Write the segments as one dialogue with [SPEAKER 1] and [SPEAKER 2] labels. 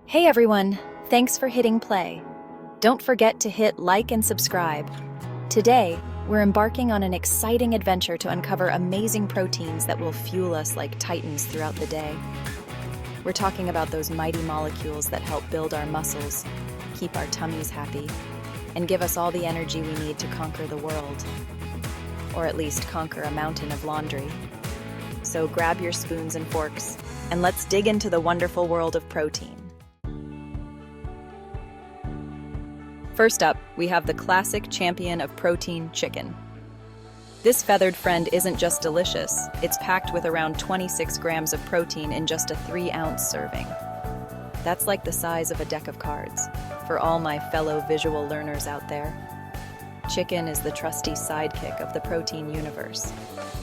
[SPEAKER 1] Hey everyone, thanks for hitting play. Don't forget to hit like and subscribe. Today, we're embarking on an exciting adventure to uncover amazing proteins that will fuel us like titans throughout the day. We're talking about those mighty molecules that help build our muscles, keep our tummies happy, and give us all the energy we need to conquer the world. Or at least conquer a mountain of laundry. So grab your spoons and forks, and let's dig into the wonderful world of protein. First up, we have the classic champion of protein, chicken. This feathered friend isn't just delicious, it's packed with around 26 grams of protein in just a 3-ounce serving. That's like the size of a deck of cards, for all my fellow visual learners out there. Chicken is the trusty sidekick of the protein universe.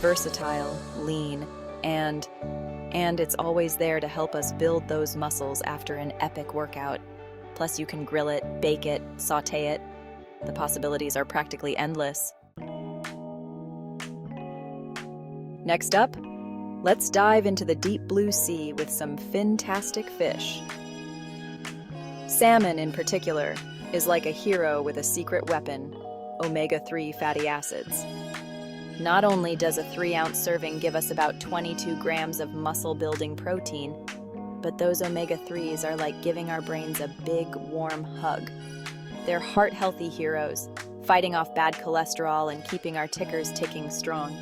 [SPEAKER 1] Versatile, lean, and it's always there to help us build those muscles after an epic workout. Plus, you can grill it, bake it, sauté it. The possibilities are practically endless. Next up, let's dive into the deep blue sea with some fantastic fish. Salmon, in particular, is like a hero with a secret weapon, omega-3 fatty acids. Not only does a 3-ounce serving give us about 22 grams of muscle-building protein, but those omega-3s are like giving our brains a big, warm hug. They're heart-healthy heroes, fighting off bad cholesterol and keeping our tickers ticking strong.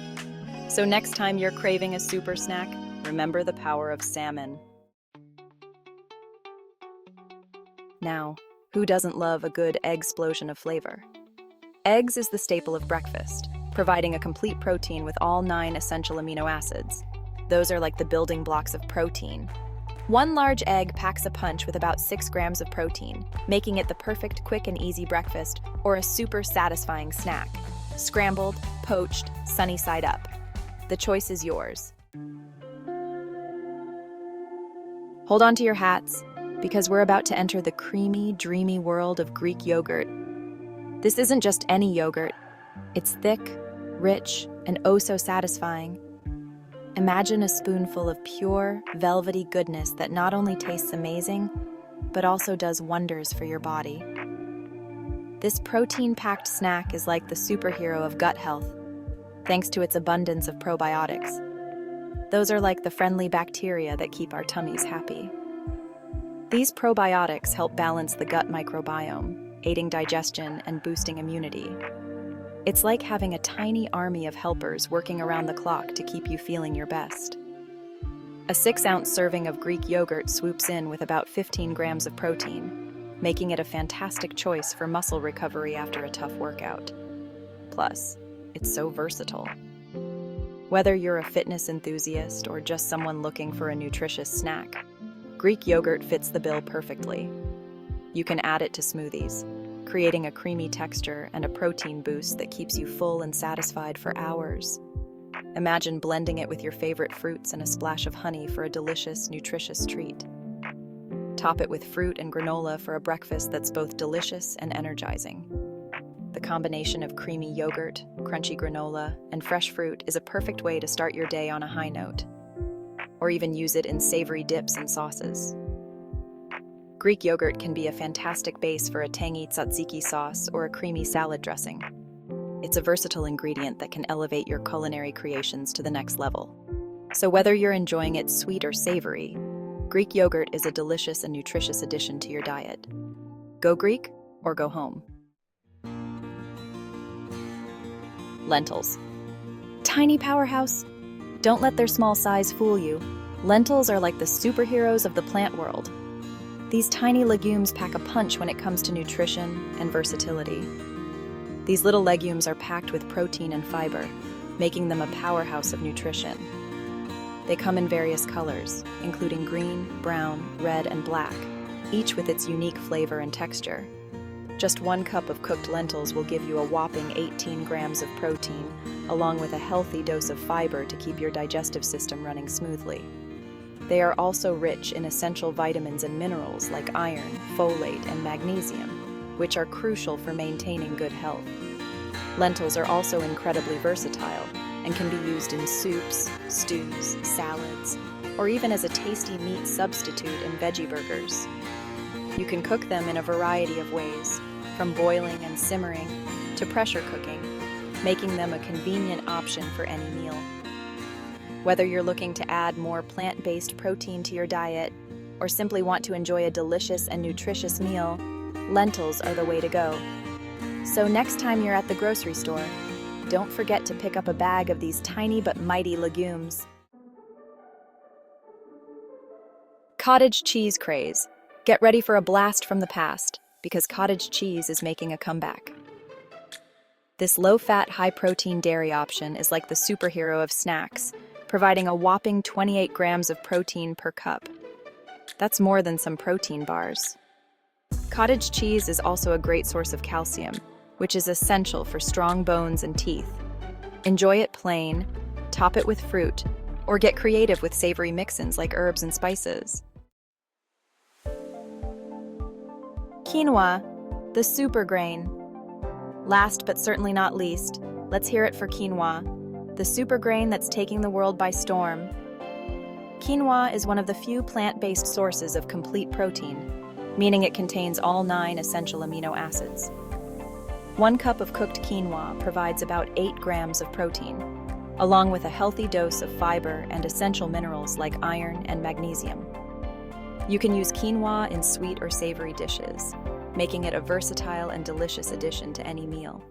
[SPEAKER 1] So next time you're craving a super snack, remember the power of salmon. Now, who doesn't love a good egg-splosion of flavor? Eggs is the staple of breakfast, providing a complete protein with all 9 essential amino acids. Those are like the building blocks of protein. One large egg packs a punch with about 6 grams of protein, making it the perfect quick and easy breakfast or a super satisfying snack. Scrambled, poached, sunny side up. The choice is yours. Hold on to your hats, because we're about to enter the creamy, dreamy world of Greek yogurt. This isn't just any yogurt. It's thick, rich, and oh so satisfying. Imagine a spoonful of pure, velvety goodness that not only tastes amazing, but also does wonders for your body. This protein-packed snack is like the superhero of gut health, thanks to its abundance of probiotics. Those are like the friendly bacteria that keep our tummies happy. These probiotics help balance the gut microbiome, aiding digestion and boosting immunity. It's like having a tiny army of helpers working around the clock to keep you feeling your best. A 6-ounce serving of Greek yogurt swoops in with about 15 grams of protein, making it a fantastic choice for muscle recovery after a tough workout. Plus, it's so versatile. Whether you're a fitness enthusiast or just someone looking for a nutritious snack, Greek yogurt fits the bill perfectly. You can add it to smoothies, creating a creamy texture and a protein boost that keeps you full and satisfied for hours. Imagine blending it with your favorite fruits and a splash of honey for a delicious, nutritious treat. Top it with fruit and granola for a breakfast that's both delicious and energizing. The combination of creamy yogurt, crunchy granola, and fresh fruit is a perfect way to start your day on a high note. Or even use it in savory dips and sauces. Greek yogurt can be a fantastic base for a tangy tzatziki sauce or a creamy salad dressing. It's a versatile ingredient that can elevate your culinary creations to the next level. So whether you're enjoying it sweet or savory, Greek yogurt is a delicious and nutritious addition to your diet. Go Greek or go home. Lentils. Tiny powerhouse. Don't let their small size fool you. Lentils are like the superheroes of the plant world. These tiny legumes pack a punch when it comes to nutrition and versatility. These little legumes are packed with protein and fiber, making them a powerhouse of nutrition. They come in various colors, including green, brown, red, and black, each with its unique flavor and texture. Just 1 cup of cooked lentils will give you a whopping 18 grams of protein, along with a healthy dose of fiber to keep your digestive system running smoothly. They are also rich in essential vitamins and minerals like iron, folate, and magnesium, which are crucial for maintaining good health. Lentils are also incredibly versatile and can be used in soups, stews, salads, or even as a tasty meat substitute in veggie burgers. You can cook them in a variety of ways, from boiling and simmering to pressure cooking, making them a convenient option for any meal. Whether you're looking to add more plant-based protein to your diet or simply want to enjoy a delicious and nutritious meal, lentils are the way to go. So next time you're at the grocery store, don't forget to pick up a bag of these tiny but mighty legumes. Cottage cheese craze. Get ready for a blast from the past, because cottage cheese is making a comeback. This low-fat, high-protein dairy option is like the superhero of snacks, providing a whopping 28 grams of protein per cup. That's more than some protein bars. Cottage cheese is also a great source of calcium, which is essential for strong bones and teeth. Enjoy it plain, top it with fruit, or get creative with savory mix-ins like herbs and spices. Quinoa, the super grain. Last but certainly not least, let's hear it for quinoa, the super grain that's taking the world by storm. Quinoa is one of the few plant-based sources of complete protein, meaning it contains all 9 essential amino acids. 1 cup of cooked quinoa provides about 8 grams of protein, along with a healthy dose of fiber and essential minerals like iron and magnesium. You can use quinoa in sweet or savory dishes, making it a versatile and delicious addition to any meal.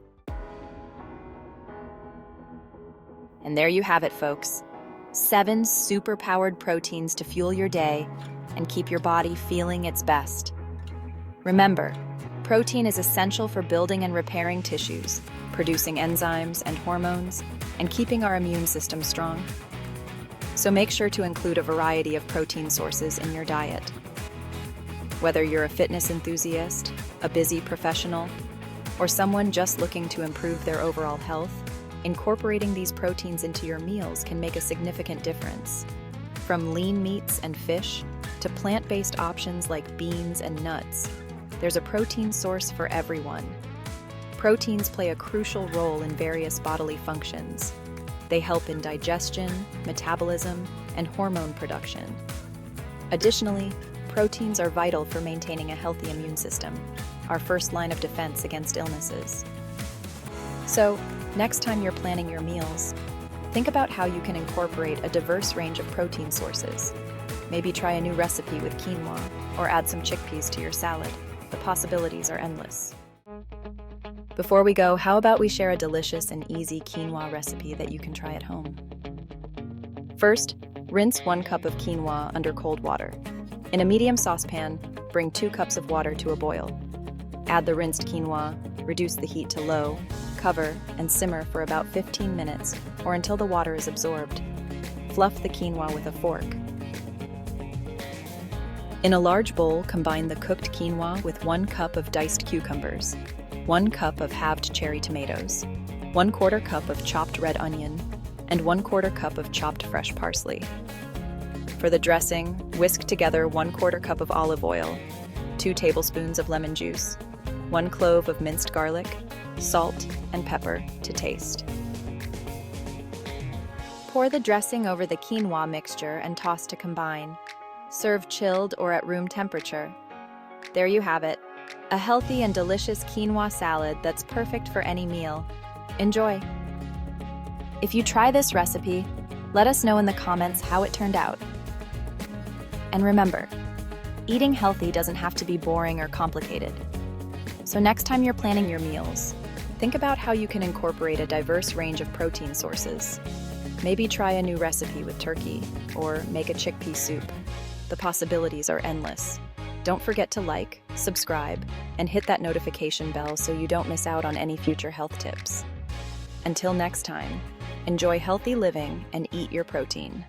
[SPEAKER 1] And there you have it, folks. 7 super-powered proteins to fuel your day and keep your body feeling its best. Remember, protein is essential for building and repairing tissues, producing enzymes and hormones, and keeping our immune system strong. So make sure to include a variety of protein sources in your diet. Whether you're a fitness enthusiast, a busy professional, or someone just looking to improve their overall health, incorporating these proteins into your meals can make a significant difference. From lean meats and fish to plant-based options like beans and nuts, there's a protein source for everyone. Proteins play a crucial role in various bodily functions. They help in digestion, metabolism, and hormone production. Additionally, proteins are vital for maintaining a healthy immune system, our first line of defense against illnesses. So, next time you're planning your meals, think about how you can incorporate a diverse range of protein sources. Maybe try a new recipe with quinoa, or add some chickpeas to your salad. The possibilities are endless. Before we go, how about we share a delicious and easy quinoa recipe that you can try at home? First, rinse 1 cup of quinoa under cold water. In a medium saucepan, bring 2 cups of water to a boil. Add the rinsed quinoa, reduce the heat to low, cover, and simmer for about 15 minutes or until the water is absorbed. Fluff the quinoa with a fork. In a large bowl, combine the cooked quinoa with 1 cup of diced cucumbers, 1 cup of halved cherry tomatoes, 1/4 cup of chopped red onion, and 1/4 cup of chopped fresh parsley. For the dressing, whisk together 1/4 cup of olive oil, 2 tablespoons of lemon juice, 1 clove of minced garlic, salt, and pepper to taste. Pour the dressing over the quinoa mixture and toss to combine. Serve chilled or at room temperature. There you have it, a healthy and delicious quinoa salad that's perfect for any meal. Enjoy! If you try this recipe, let us know in the comments how it turned out. And remember, eating healthy doesn't have to be boring or complicated. So next time you're planning your meals, think about how you can incorporate a diverse range of protein sources. Maybe try a new recipe with turkey, or make a chickpea soup. The possibilities are endless. Don't forget to like, subscribe, and hit that notification bell so you don't miss out on any future health tips. Until next time, enjoy healthy living and eat your protein.